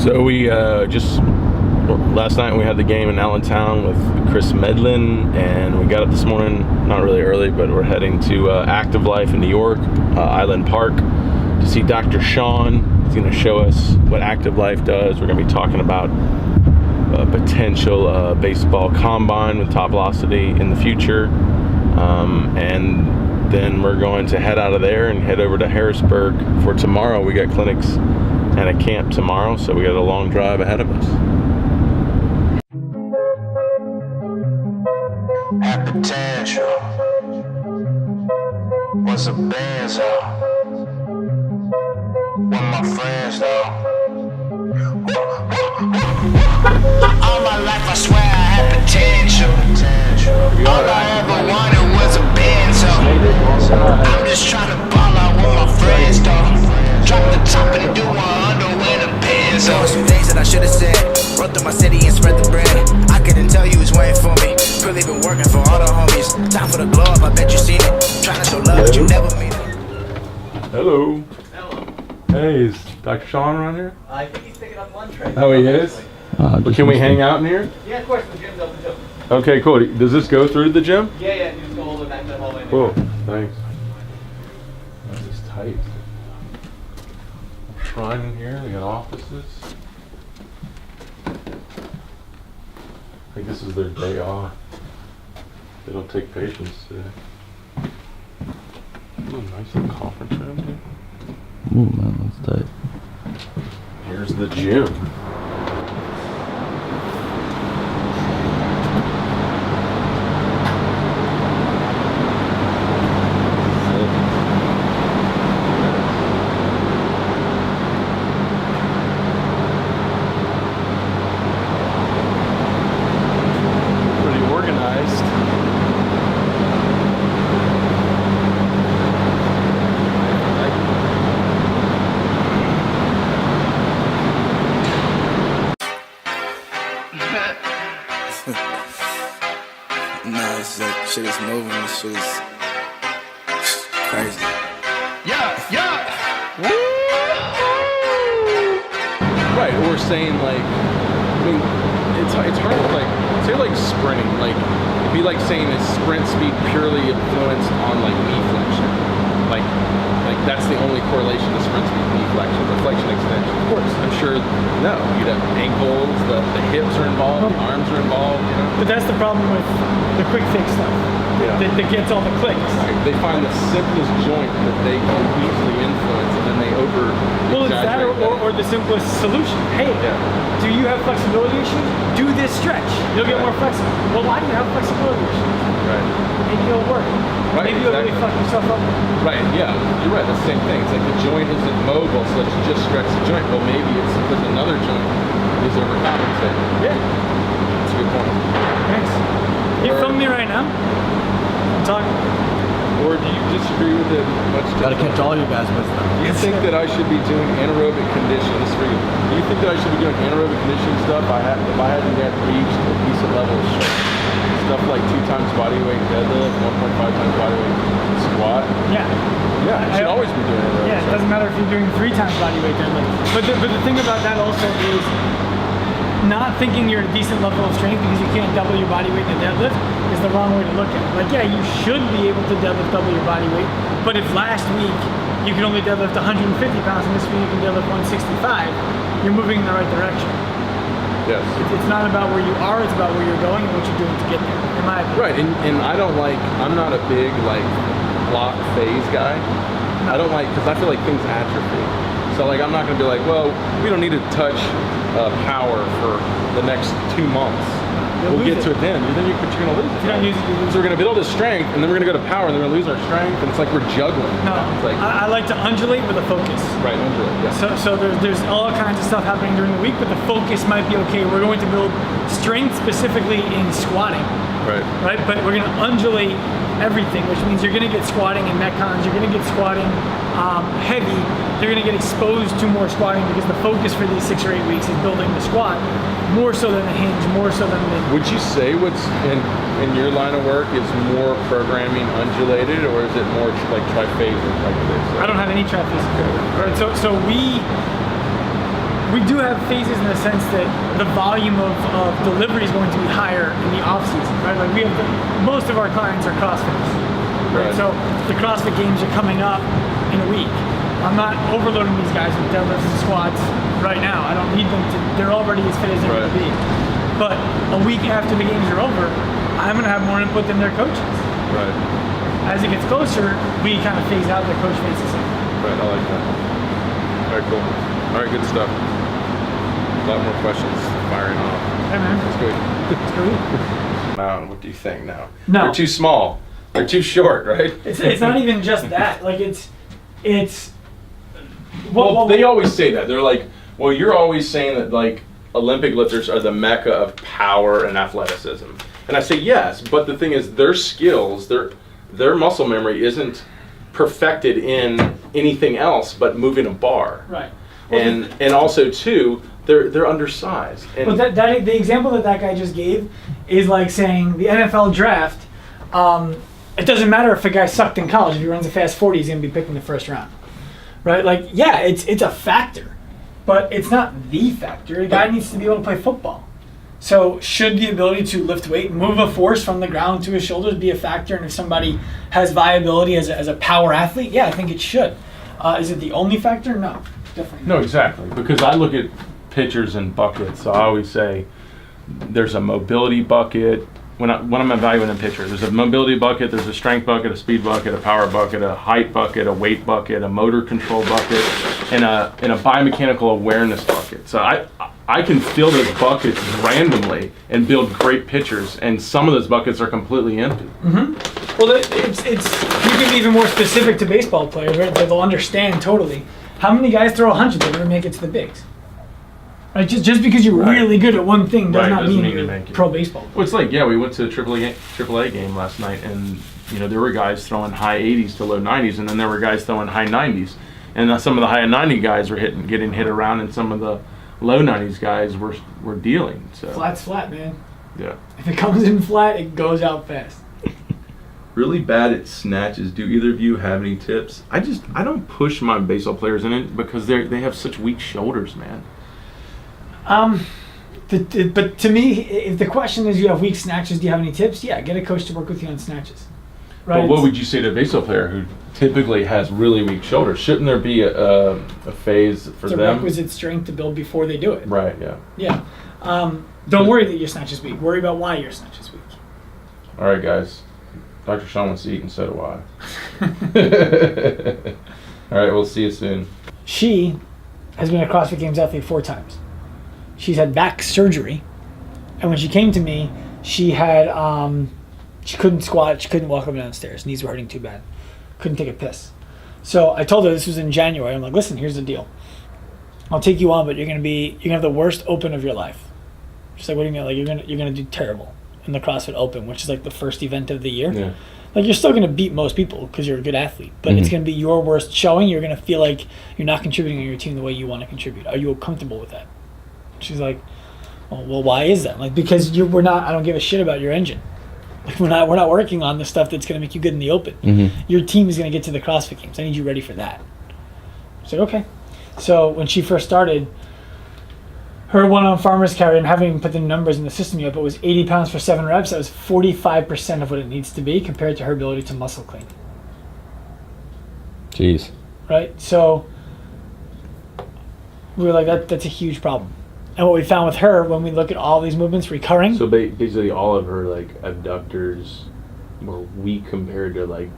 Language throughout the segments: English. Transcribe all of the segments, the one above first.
So we last night we had the game in Allentown with Chris Medlin, and we got up this morning, not really early, but we're heading to Activelife in New York, Island Park, to see Dr. Sean. He's going to show us what Activelife does. We're going to be talking about a potential baseball combine with TopVelocity in the future, and then we're going to head out of there and head over to Harrisburg for tomorrow. We got clinics and a camp tomorrow, so we got a long drive ahead of us. Had potential. Was a benzo. With my friends though. All my life I swear I had potential. All I ever wanted was a benzo. I'm just trying to ball out with my friends though. Drop the top and do 100 with a benzo. There were some things that I should have said. Run through my city and spread the bread. I couldn't tell you was waiting for me. Really been working for all the homies. Time for the glow up, I bet you seen it. Trying to show love, but you never mean it. Hello. Hello. Hey, is Dr. Sean around here? I think he's picking up lunch right Oh, he is? But can we hang out in here? Yeah, of course. The gym's open too. Okay, cool. Does this go through the gym? Yeah. You just go all the way back to the hallway. Cool. Thanks. This is tight. Shrine in here. They got offices. I think this is their day off. They don't take patients today. Ooh, nice little conference room here. Ooh, man, that's tight. Here's the gym. Pretty organized. Nah, it's like shit is moving. This shit is crazy. Right, or saying like, I mean, it's hard to like, say like sprinting, like, it'd be like saying is sprint speed purely influenced on like knee flexion. Like that's the only correlation to sprint speed, knee flexion, reflection extension. Of course, I'm sure, no, you'd have ankles, the hips are involved, the arms are involved, you know? But that's the problem with the quick fix stuff. Yeah. That gets all the clicks. Right. They find the simplest joint that they can easily influence, and then they over Well, it's that or the simplest solution. Hey, do you have flexibility issues? Do this stretch. You'll get more flexible. Well, why do you have flexibility issues? Right. Maybe it'll work. Right, Maybe you'll really fuck yourself up. Right, yeah, you're right, the same thing. It's like the joint isn't mobile, so let's just stretch the joint. Well, maybe it's because another joint is overcompensating. Yeah. That's a good point. Thanks. You film me right now? I'm talking. Or do you disagree with it much? Gotta catch all you guys' wisdom. Do you think that I should be doing anaerobic conditioning? This is for you. Do you think that I should be doing anaerobic conditioning stuff if I hadn't yet reached a decent level of strength? Stuff like 2 times body weight deadlift, 1.5 times body weight squat. Yeah. Yeah, you should always be doing anaerobic. Yeah, it doesn't matter if you're doing 3 times body weight deadlift. But the thing about that also is not thinking you're at a decent level of strength because you can't double your body weight in a deadlift is the wrong way to look at it. Like, yeah, you should be able to deadlift double your body weight, but if last week you can only deadlift 150 pounds and this week you can deadlift 165, you're moving in the right direction. Yes. It's not about where you are, it's about where you're going and what you're doing to get there, in my opinion. Right, and I don't like, I'm not a big like block phase guy. I don't like, because I feel like things atrophy. So like I'm not going to be like, well, we don't need to touch power for the next 2 months. We'll get to it then. Then you're going to lose it. If you don't use it, you lose it. So we're going to build a strength, and then we're going to go to power, and then we're going to lose our strength, and it's like we're juggling. No, it's like, I like to undulate with a focus. Right, undulate, yeah. So there's all kinds of stuff happening during the week, but the focus might be, okay, we're going to build strength specifically in squatting. Right. But we're going to undulate everything, which means you're going to get squatting in metcons, you're going to get squatting heavy, you're going to get exposed to more squatting because the focus for these 6 or 8 weeks is building the squat more so than the hinge, more so than the... Would you say what's in your line of work is more programming undulated, or is it more like triphasic like this? I don't have any triphasic. Right. So we do have phases in the sense that the volume of delivery is going to be higher in the off season, right? Like most of our clients are CrossFitters, right? Right. So the CrossFit games are coming up in a week. I'm not overloading these guys with deadlifts and squats right now. I don't need them to. They're already as fit as they're going to be. But a week after the games are over, I'm going to have more input than their coaches. Right. As it gets closer, we kind of phase out the coach phases. Right, I like that. All right, cool. All right, good stuff. A lot more questions firing off. Hey, man. That's good. It's good. Now, what do you think now? No. They're too small. They're too short, right? It's not even just that. Like it's. Well, they always say that. They're like, well, you're always saying that like Olympic lifters are the mecca of power and athleticism. And I say yes, but the thing is, their skills, their muscle memory isn't perfected in anything else but moving a bar. Right. And also too, they're undersized. And But the example that guy just gave is like saying the NFL draft. It doesn't matter if a guy sucked in college. If he runs a fast 40, he's going to be picked in the first round, right? Like, yeah, it's a factor, but it's not the factor. A guy needs to be able to play football. So should the ability to lift weight, move a force from the ground to his shoulders be a factor? And if somebody has viability as a power athlete, yeah, I think it should. Is it the only factor? No, definitely. no, exactly. Because I look at pitchers and buckets. So I always say there's a mobility bucket. When I'm evaluating a pitcher, there's a mobility bucket, there's a strength bucket, a speed bucket, a power bucket, a height bucket, a weight bucket, a motor control bucket, and a biomechanical awareness bucket. So I can fill those buckets randomly and build great pitchers, and some of those buckets are completely empty. Mm-hmm. Well, it's you can be even more specific to baseball players, right? They'll understand totally. How many guys throw 100 that never make it to the bigs? Right, just because you're really good at one thing does not mean you're pro baseball. Well, it's like, yeah, we went to a AAA game last night, and there were guys throwing high 80s to low 90s, and then there were guys throwing high 90s, and some of the high 90 guys were getting hit around, and some of the low 90s guys were dealing. So flat's flat, man. Yeah. If it comes in flat, it goes out fast. Really bad at snatches. Do either of you have any tips? I don't push my baseball players in it because they have such weak shoulders, man. But to me, if the question is you have weak snatches, do you have any tips? Yeah, get a coach to work with you on snatches. Right. But what would you say to a baseball player who typically has really weak shoulders? Shouldn't there be a phase for them? It's a requisite strength to build before they do it. Right. Yeah. Yeah. Don't worry that your snatch is weak. Worry about why your snatch is weak. All right, guys. Dr. Sean wants to eat, and so do I. All right, we'll see you soon. She has been a CrossFit Games athlete 4 times. She's had back surgery, and when she came to me, she had she couldn't squat, she couldn't walk up and down the stairs. Knees were hurting too bad. Couldn't take a piss. So I told her, this was in January. I'm like, listen, here's the deal. I'll take you on, but you're gonna have the worst open of your life. She's like, what do you mean? Like you're gonna do terrible in the CrossFit Open, which is like the first event of the year. Yeah. Like you're still gonna beat most people because you're a good athlete, but it's gonna be your worst showing. You're gonna feel like you're not contributing on your team the way you want to contribute. Are you comfortable with that? She's like, well, why is that? Like, because we're not. I don't give a shit about your engine. Like, we're not working on the stuff that's going to make you good in the open. Mm-hmm. Your team is going to get to the CrossFit Games. I need you ready for that. I said, okay. So when she first started, her one-on farmer's carry, and haven't even put the numbers in the system yet, but it was 80 pounds for 7 reps. That was 45% of what it needs to be compared to her ability to muscle clean. Jeez. Right. So we were like, that's a huge problem. And what we found with her, when we look at all these movements recurring. So basically all of her like abductors were weak compared to like.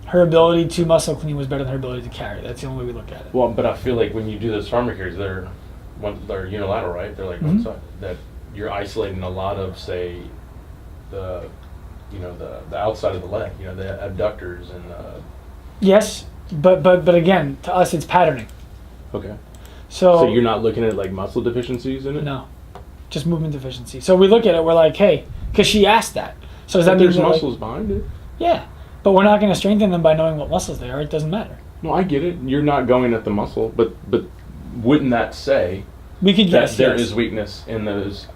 Her ability to muscle clean was better than her ability to carry. That's the only way we look at it. Well, but I feel like when you do those farmer carries, they're unilateral, right? They're like one side. That you're isolating a lot of, say, the outside of the leg, the abductors and. Yes, but again, to us it's patterning. Okay. So you're not looking at like muscle deficiencies in it? No, just movement deficiency. So we look at it, we're like, hey, because she asked that. So does that mean there's muscles behind it? Yeah, but we're not going to strengthen them by knowing what muscles they are. It doesn't matter. No, I get it. You're not going at the muscle, but wouldn't that say we could that there is weakness in those?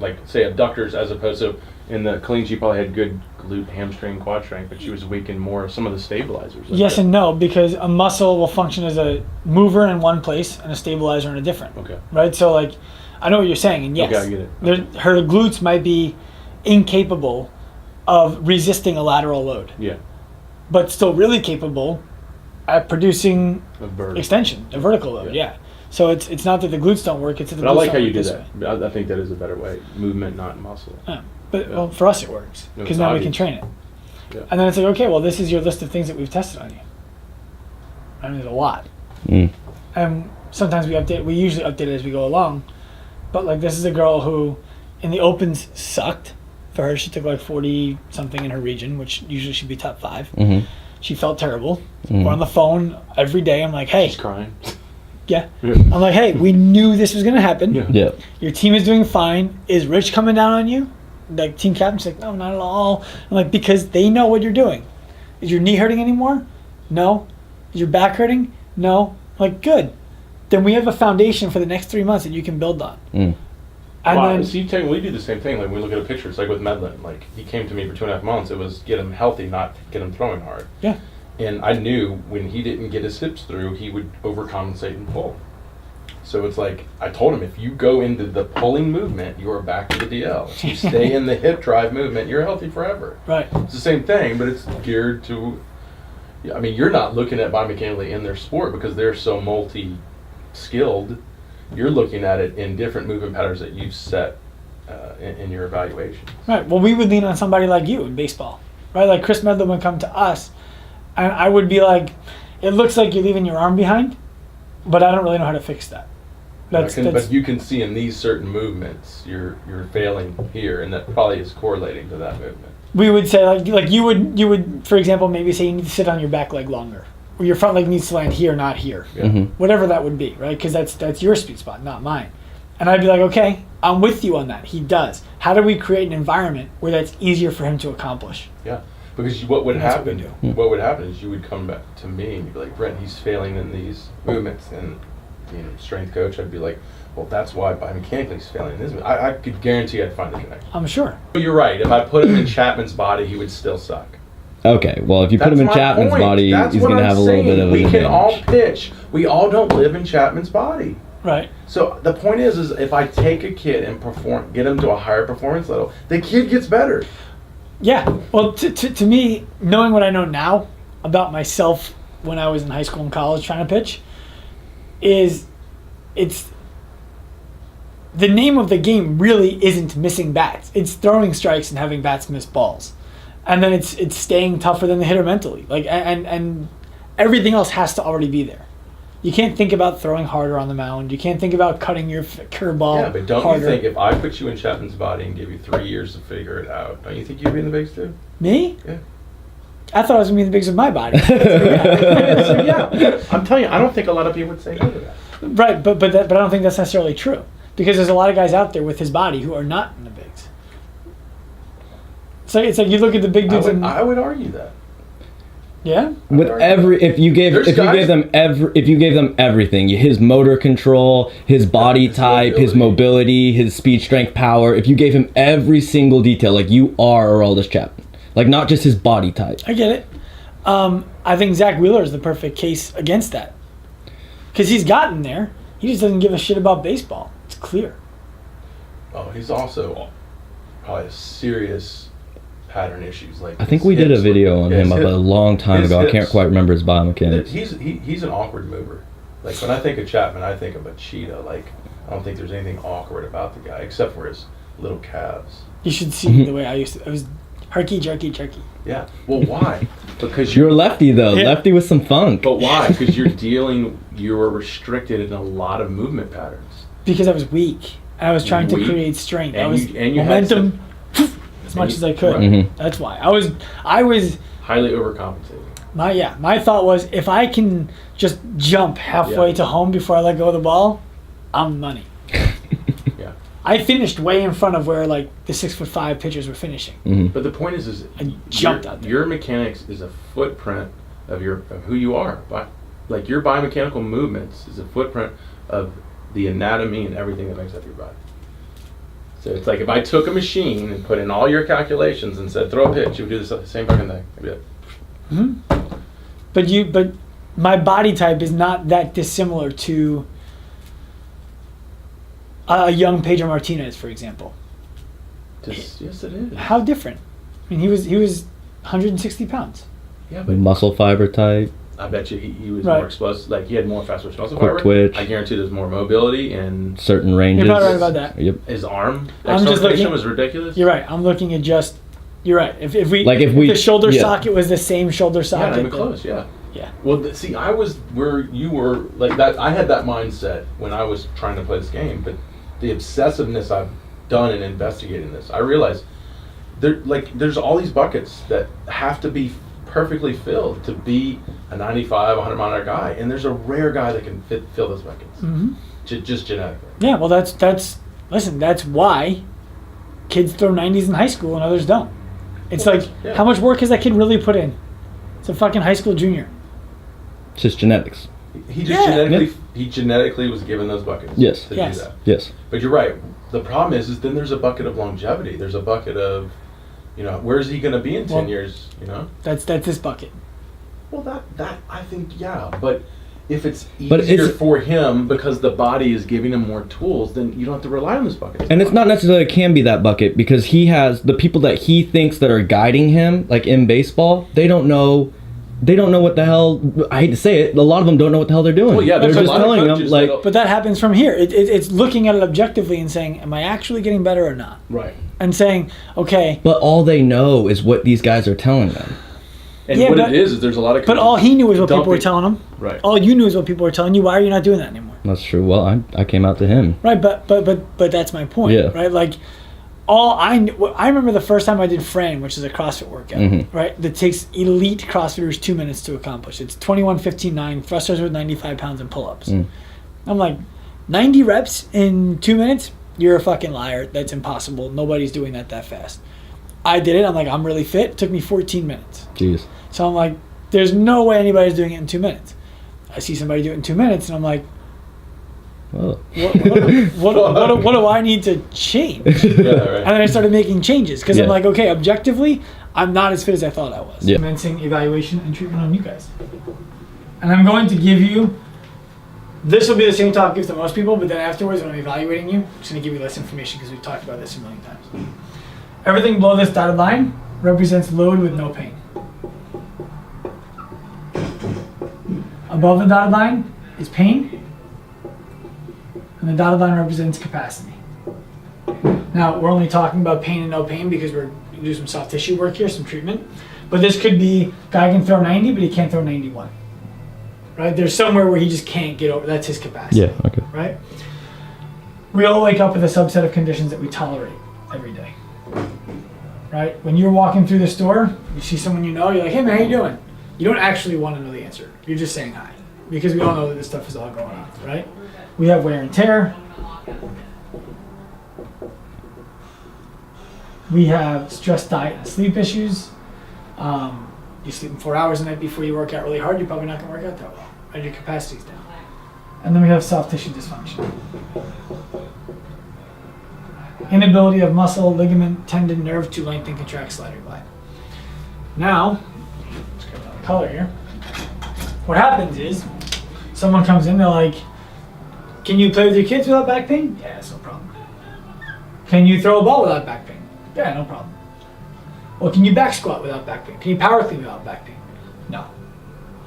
like say abductors, as opposed to in the clean she probably had good glute, hamstring, quad strength, but she was weak in more of some of the stabilizers. Like Yes that. and no, because a muscle will function as a mover in one place and a stabilizer in a different. Okay. Right? So like, I know what you're saying, and yes, Okay, I get it. her glutes might be incapable of resisting a lateral load, Yeah. but still really capable at producing A bird. extension, a vertical load. Yeah. So it's not that the glutes don't work; it's that the But I glutes like how don't you work do this that. way. I think that is a better way. Movement, not muscle. Yeah. But Yeah. well, for us it works No, because it's now we can obvious. train it. Yeah. And then it's like, okay, well, this is your list of things that we've tested on you. I mean, there's a lot. Mm. And sometimes we update. We usually update it as we go along. But like, this is a girl who, in the opens, sucked. For her, she took like 40 something in her region, which usually should be top 5. Mm-hmm. She felt terrible. Mhm. We're on the phone every day. I'm like, hey, She's crying. yeah. Yeah. I'm like, hey, we knew this was gonna happen. Yeah. Yeah. Your team is doing fine. Is Rich coming down on you? Like team captain's like, no, not at all. I'm like, because they know what you're doing. Is your knee hurting anymore? No. Is your back hurting? No. I'm like, good. Then we have a foundation for the next 3 months that you can build on. Mm. And Wow, then, see, we do the same thing. Like we look at a picture. It's like with Medlin. Like he came to me for 2.5 months. It was get him healthy, not get him throwing hard. yeah. And I knew when he didn't get his hips through, he would overcompensate and pull. So it's like I told him, if you go into the pulling movement, you are back to the DL. If you stay in the hip drive movement, you're healthy forever. Right. It's the same thing, but it's geared to. I mean, you're not looking at biomechanically in their sport because they're so multi-skilled. You're looking at it in different movement patterns that you've set in your evaluation. Right. Well, we would lean on somebody like you in baseball, right? Like Chris Medlin would come to us, and I would be like, "It looks like you're leaving your arm behind, but I don't really know how to fix that." But you can see in these certain movements, you're failing here, and that probably is correlating to that movement. We would say like you would for example maybe say you need to sit on your back leg longer, or your front leg needs to land here, not here, Yeah. Mm-hmm. whatever that would be, right? Because that's your sweet spot, not mine. And I'd be like, okay, I'm with you on that. He does. How do we create an environment where that's easier for him to accomplish? Yeah, because what would That's what happen? we do. What would happen is you would come back to me and you'd be like, Brent, he's failing in these movements, and strength coach, I'd be like, well, that's why biomechanically he's failing in this movement. I could guarantee I'd find the connection. I'm sure. You're right. If I put him in Chapman's body, he would still suck. Okay, well, if you put him in my Chapman's point. body, That's he's what going to I'm have a little bit saying. of an We can all advantage. pitch. We all don't live in Chapman's body. Right. So the point is if I take a kid and get him to a higher performance level, the kid gets better. Yeah. Well, to me, knowing what I know now about myself when I was in high school and college trying to pitch, it's the name of the game really isn't missing bats. It's throwing strikes and having bats miss balls, and then it's staying tougher than the hitter mentally. Like and everything else has to already be there. You can't think about throwing harder on the mound. You can't think about cutting your curveball Yeah, but don't harder. you think if I put you in Chapman's body and give you 3 years to figure it out, don't you think you'd be in the bigs too? Me? Yeah. I thought I was going to be in the bigs of my body. So, yeah, I'm telling you, I don't think a lot of people would say no to that. Right, but I don't think that's necessarily true. Because there's a lot of guys out there with his body who are not in the bigs. So it's like you look at the big dudes I would argue that. yeah? With if you gave them everything, his motor control, his body type, his mobility, his speed, strength, power, if you gave him every single detail, like you are Aroldis Chapman, like not just his body type. I get it. I think Zach Wheeler is the perfect case against that. Because he's gotten there. He just doesn't give a shit about baseball. It's clear. Oh, he's also probably a serious pattern issues. Like I think his we did a hips video on him a hip- long time his ago. I can't hips. quite remember his biomechanics. He's an awkward mover. Like when I think of Chapman, I think of a cheetah. Like I don't think there's anything awkward about the guy except for his little calves. You should see the way I used to. I was herky, jerky. Yeah. Well, why? Because You're a lefty though, Yeah. lefty with some funk. But why? Because you're restricted in a lot lot of movement patterns. Because I was weak. And I was trying to Weak. create strength. And I was you had momentum as much you- as I could. right. Mhm. That's why. I was Highly overcompensating. my thought was if I can just jump halfway Yeah. to home before I let go of the ball, I'm money. Yeah. I finished way in front of where like the 6'5" pitchers were finishing. But the point is I jumped out there. your mechanics is a footprint of who you are. Like your biomechanical movements is a footprint of the anatomy and everything that makes up your body. So it's like if I took a machine and put in all your calculations and said throw a pitch, you would do the same fucking thing. I'd be like, But my body type is not that dissimilar to a young Pedro Martinez, for example. yes, it is. How different? I mean, he was 160 pounds. Yeah, but Muscle fiber type. I bet you he was Right. more explosive. Like he had more fast twitch muscle Quick fiber. twitch. I guarantee there's more mobility and Certain ranges. You're probably right about that. Yep. his arm I'm just extension looking- was ridiculous. You're right. I'm looking at just. You're right. If we Like if we- the shoulder yeah. socket was the same shoulder Yeah, socket. not even then- close. Yeah. Yeah. Well, see, I was where you were like that. I had that mindset when I was trying to play this game, but the obsessiveness I've done in investigating this, I realized there's all these buckets that have to be perfectly filled to be a 95, 100 mile an hour guy, and there's a rare guy that can fill those buckets, just genetically. Yeah. Well, that's listen. That's why kids throw 90s in high school and others don't. It's like yeah. how much work has that kid really put in? It's a fucking high school junior. It's just genetics. He just genetically was given those buckets. Yes. To Yes. do that. Yes. But you're right. The problem is then there's a bucket of longevity. There's a bucket of, where's he going to be in 10 years? That's this bucket. Well, that I think but if it's But easier it's- for him because the body is giving him more tools, then you don't have to rely on this bucket. And it's not necessarily can be that bucket because he has the people that he thinks that are guiding him, like in baseball, they don't know what the hell. I hate to say it, a lot of them don't know what the hell they're doing. Well, yeah, they're there's a just lot of telling them coaches like, that'll- But that happens from here. It's looking at it objectively and saying, am I actually getting better or not? Right. And saying, okay, but all they know is what these guys are telling them. And Yeah, what but- it is there's a lot of but all he knew was what people were dumping- telling him. Right. All you knew is what people were telling you. Why are you not doing that anymore? That's true. Well, I came out to him. Right, but that's my point. Yeah. Right, like I remember the first time I did frame, which is a CrossFit workout. Mm-hmm. Right, that takes elite CrossFitters 2 minutes to accomplish. It's 21, 15, 9 thrusters with 95 pounds and pull-ups. I'm like, 90 reps in 2 minutes? You're a fucking liar. That's impossible. Nobody's doing that fast. I did it. I'm like, I'm really fit. It took me 14 minutes. Jeez. So I'm like, there's no way anybody's doing it in 2 minutes. I see somebody do it in 2 minutes, and I'm like, Well. what do I need to change? Yeah, right. And then I started making changes because I'm Yeah. like, okay, objectively, I'm not as fit as I thought I was. Yeah. Commencing evaluation and treatment on you guys. And I'm going to give you, this will be the same talk I give to most people, but then afterwards when I'm evaluating you, I'm just going to give you less information because we've talked about this a million times. Everything below this dotted line represents load with no pain. Above the dotted line is pain, and the dotted line represents capacity. Now, we're only talking about pain and no pain because we're going to do some soft tissue work here, some treatment. But this could be, guy can throw 90, but he can't throw 91. Right? There's somewhere where he just can't get over, that's his capacity. Yeah. Okay. Right? We all wake up with a subset of conditions that we tolerate every day. Right? When you're walking through the store, you see someone you know, you're like, hey man, how you doing? You don't actually want to know the answer. You're just saying hi. Because we all know that this stuff is all going on, right? We have wear and tear. We have stress, diet, and sleep issues. You sleep 4 hours a night before you work out really hard, you're probably not going to work out that well. Right? Your capacity's down. And then we have soft tissue dysfunction. Inability of muscle, ligament, tendon, nerve to lengthen, contract, slide, or glide. Now, let's grab another color here. What happens is, someone comes in, they're like, can you play with your kids without back pain? Yeah, that's no problem. Can you throw a ball without back pain? Yeah, no problem. Well, can you back squat without back pain? Can you power clean without back pain? No.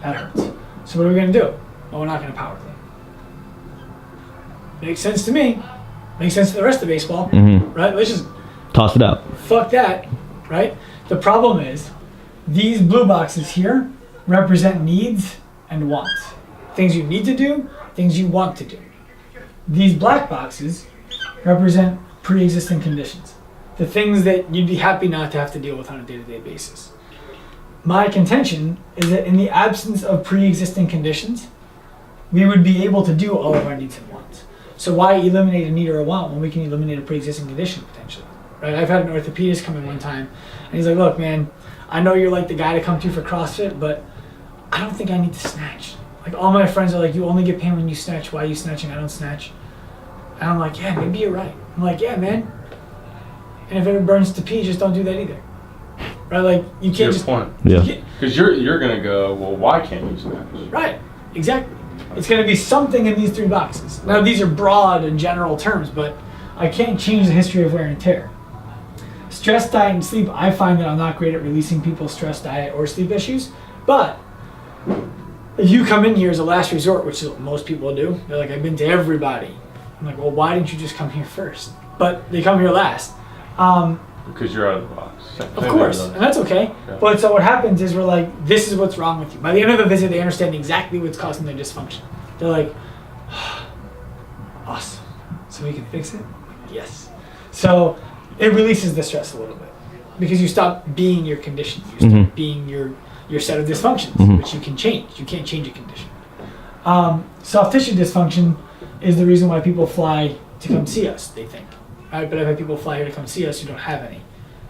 That hurts. So what are we going to do? Well, we're not going to power clean. Makes sense to me. Makes sense to the rest of baseball. Right? Let's just Toss it out. fuck that. Right? The problem is, these blue boxes here represent needs and wants. Things you need to do, things you want to do. These black boxes represent pre-existing conditions. The things that you'd be happy not to have to deal with on a day-to-day basis. My contention is that in the absence of pre-existing conditions, we would be able to do all of our needs and wants. So why eliminate a need or a want when we can eliminate a pre-existing condition potentially? Right? I've had an orthopedist come in one time, and he's like, look, man, I know you're like the guy to come to for CrossFit, but I don't think I need to snatch. Like all my friends are like, you only get pain when you snatch. Why are you snatching? I don't snatch. And I'm like, yeah, maybe you're right. I'm like, yeah, man, And if it burns to pee, just don't do that either. Right? Like, you To your can't just... point. Yeah. Because you're gonna go, well, why can't you snatch? Right, exactly. It's going to be something in these 3 boxes. Now, these are broad and general terms, but I can't change the history of wear and tear. Stress, diet, and sleep, I find that I'm not great at releasing people's stress, diet, or sleep issues. But if you come in here as a last resort, which is what most people do, they're like, I've been to everybody. I'm like, well, why didn't you just come here first? But they come here last. Because you're out of the box. Of course, and that's okay. Yeah. But so what happens is we're like, this is what's wrong with you. By the end of the visit, they understand exactly what's causing their dysfunction. They're like, awesome. So we can fix it? Yes. So it releases the stress a little bit because you stop being your condition. You start being your set of dysfunctions, which you can change. You can't change a condition. Soft tissue dysfunction is the reason why people fly to come see us, they think. Right? But I've had people fly here to come see us who don't have any.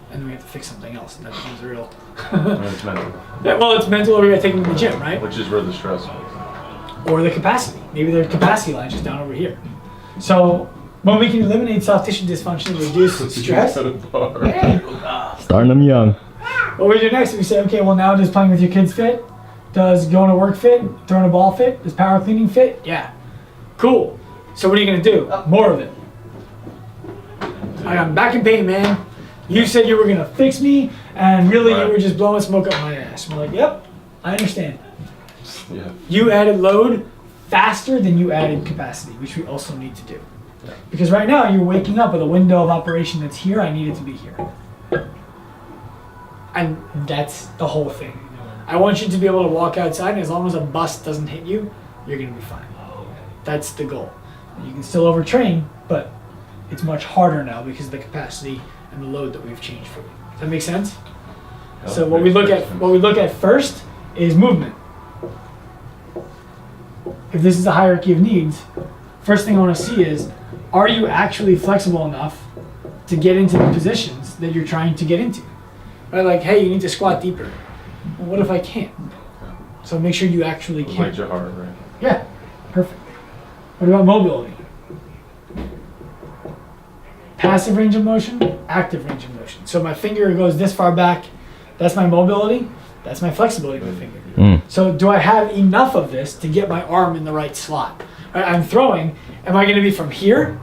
And then we have to fix something else, and that becomes real. It's mental. Yeah, well, it's mental, or we gotta take them to the gym, right? Which is where the stress is. Or the capacity. Maybe their capacity line is just down over here. So when we can eliminate soft tissue dysfunction and reduce stress, Starting them young. what we do next is we say, okay, well, now does playing with your kids fit? Does going to work fit? Throwing a ball fit? Does power cleaning fit? Yeah. Cool. So what are you gonna do? More of it. I'm back in pain, man. You said you were gonna fix me, and really you were just blowing smoke up my ass. I'm like, yep, I understand. Yeah. You added load faster than you added capacity, which we also need to do. Yeah. Because right now you're waking up with a window of operation that's here, I need it to be here. And that's the whole thing. I want you to be able to walk outside, and as long as a bus doesn't hit you, you're gonna be fine. That's the goal. You can still overtrain, but it's much harder now because of the capacity and the load that we've changed for you. Does that make sense? Yeah, So what we look at first is movement. If this is a hierarchy of needs, first thing I want to see is, are you actually flexible enough to get into the positions that you're trying to get into? Right? Like, hey, you need to squat deeper. Well, what if I can't? So make sure you actually can. Like your heart, right? Yeah, perfect. What about mobility? Passive range of motion, active range of motion. So my finger goes this far back, that's my mobility, that's my flexibility of my finger. So do I have enough of this to get my arm in the right slot? Right, I'm throwing, am I gonna be from here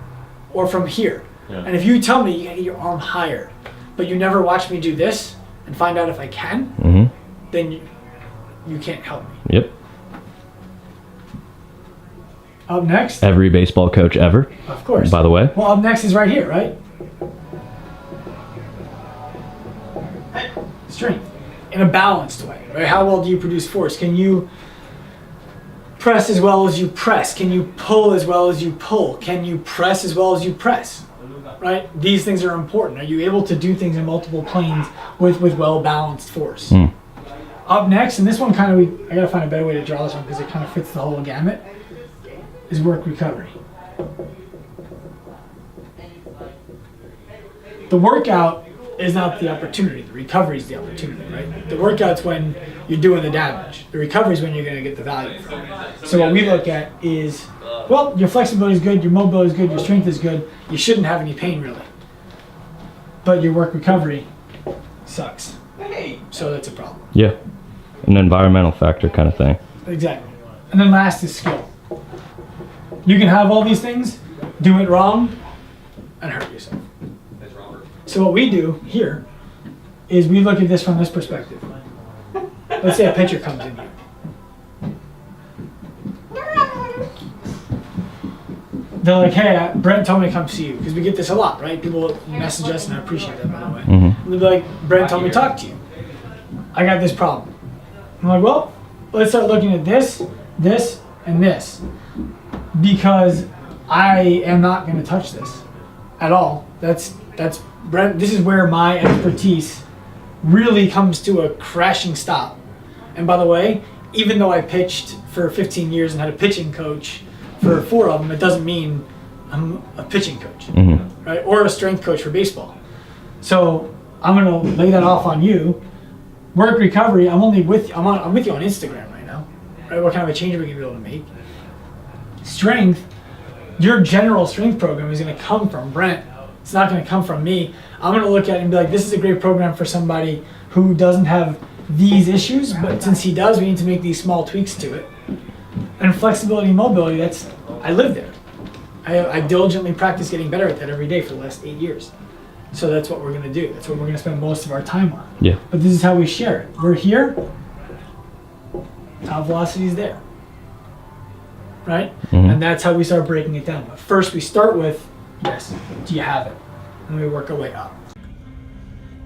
or from here? Yeah. And if you tell me you gotta get your arm higher, but you never watch me do this and find out if I can, then you can't help me. Yep. Up next, Every baseball coach ever, of course. by the way. Well, up next is right here, right? Strength. In a balanced way, right? How well do you produce force? Can you press as well as you press? Can you pull as well as you pull? Can you press as well as you press? Right? These things are important. Are you able to do things in multiple planes with well-balanced force? Up next, and this one kind of, I gotta find a better way to draw this one because it kind of fits the whole gamut, is work recovery. The workout is not the opportunity. The recovery is the opportunity, right? The workout's when you're doing the damage. The recovery is when you're going to get the value from it. So what we look at is, well, your flexibility is good, your mobility is good, your strength is good. You shouldn't have any pain really. But your work recovery sucks. So that's a problem. Yeah. An environmental factor kind of thing. Exactly. And then last is skill. You can have all these things, do it wrong, and hurt yourself. So what we do here is we look at this from this perspective. Let's say a pitcher comes in here. They're like, hey, Brent told me to come see you, because we get this a lot, right? People message us, and I appreciate that, by the way. And they'll be like, Brent told me to talk to you. I got this problem. I'm like, well, let's start looking at this, this, and this, because I am not going to touch this at all. That's Brent. This is where my expertise really comes to a crashing stop. And by the way, even though I pitched for 15 years and had a pitching coach for 4 of them, it doesn't mean I'm a pitching coach, right? Or a strength coach for baseball. So I'm gonna lay that off on you. Work recovery. I'm with you on Instagram right now. Right? What kind of a change are we gonna be able to make? Strength. Your general strength program is gonna come from Brent. It's not gonna come from me. I'm gonna look at it and be like, this is a great program for somebody who doesn't have these issues, but since he does, we need to make these small tweaks to it. And flexibility and mobility, I live there. I diligently practice getting better at that every day for the last 8 years. So that's what we're gonna do. That's what we're gonna spend most of our time on. Yeah. But this is how we share it. We're here, TopVelocity is there. Right? And that's how we start breaking it down. But first we start with, yes, do you have it? And we work our way up.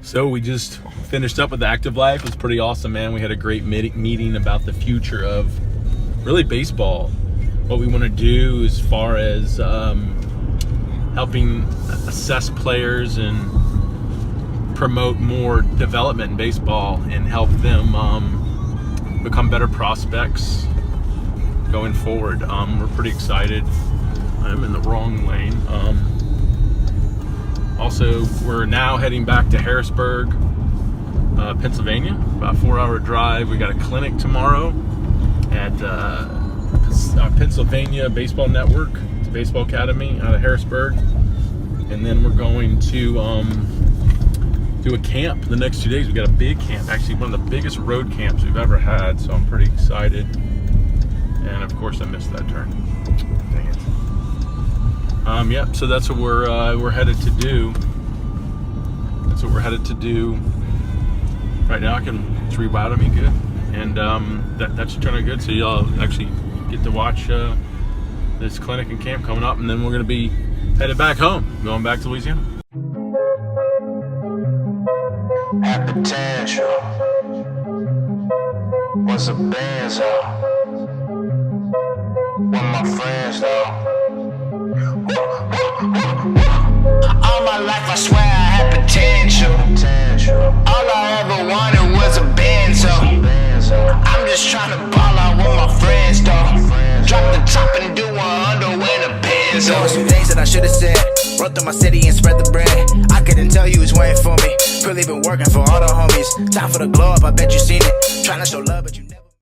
So we just finished up with Activelife. It was pretty awesome, man. We had a great meeting about the future of really baseball. What we want to do as far as helping assess players and promote more development in baseball and help them become better prospects going forward. We're pretty excited. I'm in the wrong lane. Also, we're now heading back to Harrisburg, Pennsylvania, about a 4-hour drive. We got a clinic tomorrow at Pennsylvania Baseball Network. It's a baseball academy out of Harrisburg. And then we're going to do a camp the next 2 days. We got a big camp, actually one of the biggest road camps we've ever had, so I'm pretty excited. And of course I missed that turn. Dang it. Yep, so that's what we're headed to do. That's what we're headed to do. Right now I can, it's rerouting me good. And that's turning good, so y'all actually get to watch this clinic and camp coming up, and then we're gonna be headed back home, going back to Louisiana. Had potential. Was a benzo. With my friends though. All my life I swear I had potential. All I ever wanted was a benzo. I'm just trying to ball out with my friends though. Drop the top and do 100 with a benzo. There were some things that I should have said. Run through my city and spread the bread. I couldn't tell you who's waiting for me. Really been working for all the homies. Time for the glow up, I bet you seen it. Trying to show love, but you